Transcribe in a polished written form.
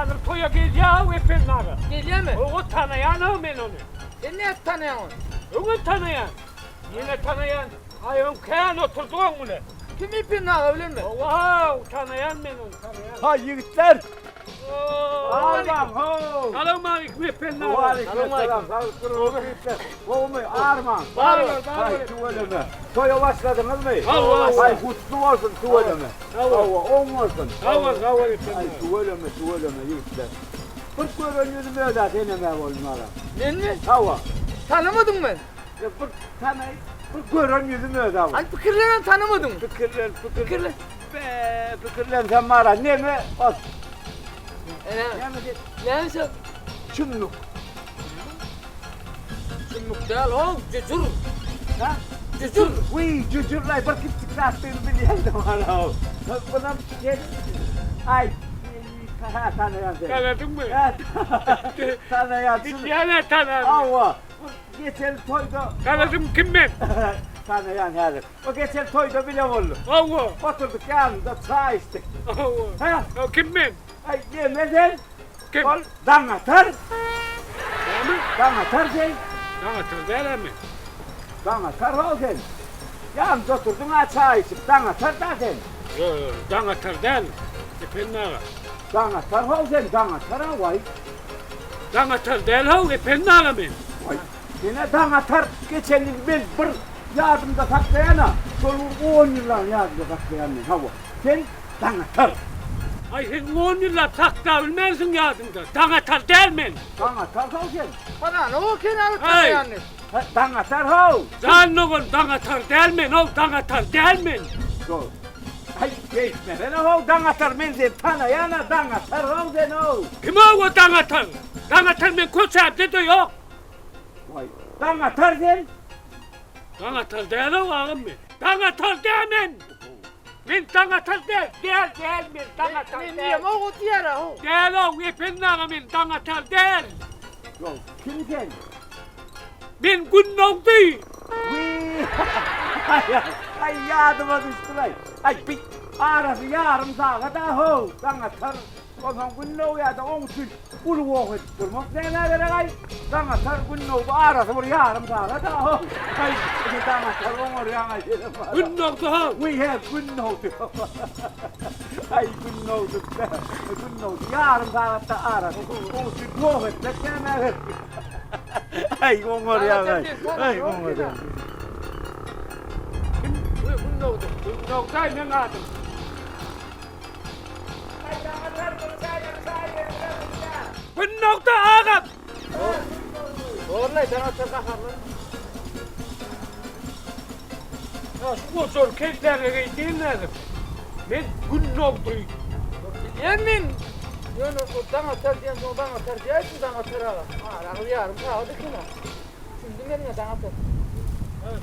hazır toya geleceğim efendim abi. Geliyor mu? O tanıyan ben onu. Sen ne tanıyorsun? Onu tanıyan. Yine tanıyan. Ayağım kayan oturdu onu. Kim ipin ağa öyle mi? Oha tanıyan ben onu tanıyan. Ha yiğitler. Arman. ho. Salam aleyküm efendim. Aleykümselam. Sağlıklı yiğitler. Oğlum Arman. Var var Hay tuvaleme. Toya başladınız mı? Allah. Hay kutlu olsun tuvaleme. Hava on olsun. Hava Hay efendim. tuvaleme yiğitler. Kırk görün yüzümü de deneme onlara. Ben mi? Hava. Tanımadın mı? Kırk tane. Kırk görün yüzümü de hava. Hani fikirlerini tanımadın mı? Fikirler. Be fikirler sen bana ne mi? Bak. Ne mi? Yani sen Çınlık. çımlık değil o cücür. Ha? Cücür. Uy jujurlar bir küçük rastlayın biliyordum hala o. Buna şey... Ay. Tanıyan seni. Tanıdın mı? Tanıyan. Dinleyene tanıyan. Ava. Geçen toyda... Tanıdım kim ben? Tanıyan herif. O geçen toyda bile oldu. Allah. Oturduk yanında çay içtik. Allah. Ha? O kim ben? Ay yemeden. Kim? Ol dangatır. Tamam. Dangatır sen. Tanıtır değil mi? Dangatır ol sen. Yanında oturdun ha çay içip dangatır da sen. Tanıtır değil. Efendim ağa. Dangatır ol sen. Dangatır ha vay. Tanıtır değil o efendim ağa ben. Vay. Yine dangatır. Geçen yıl ben bir yardımda saklayana. Sonra 10 yıllar yardımda saklayanın hava. Sen dangatır. Ay sen 10 yıllar saklayabilmezsin yadında. Tanıtır değil mi? Dangatır ol sen. Bana ne o kenarı Hey. tanıyan? Dangatır ol. Sen oğlum tanıtır değil mi? O tanıtır değil mi? Go. Ay geçme ben o dangatır ben sen tanıyana dangatır ol sen o. Kim o tanıtır? Tanıtır ben köşemde de yok. Vay. Dangatır sen. Tanıtır değil o ağam ben. Tanıtır değil mi? Ben tanıtır değil. Değil mi? Tanıtır Ne değil. diyeyim o diğer o. Değil o efendim ağam ben tanıtır değil. Go. Kim sen? Ben Günnok değil. Vii. Ay yardıma düştüler. Ay bir arası yarım sağa da ho. Dangatır. O zaman günlüğü ya da onun için ulu vakit durmak ne böyle ay. Dangatır günlüğü arası bir yarım sağa da ho. Ay dangatır onu oraya gelin. Günnok da We have good note. Ay good note. Good note. Yarım saatte ara. O sigorta beklemez. Ay onlar ya. Ay onlar ya. Günnok da. Günnok da ne adım? Günnok da ağam. Vallahi ben atacak hakkım. Nasıl zor keklerle dinledim. Ben Günnok değil. Yemin. Yani oradan atar diyen oradan atar diye şuradan atar ala. Ha, yarım sağ hadi kına. Şimdi nereye atar? Evet.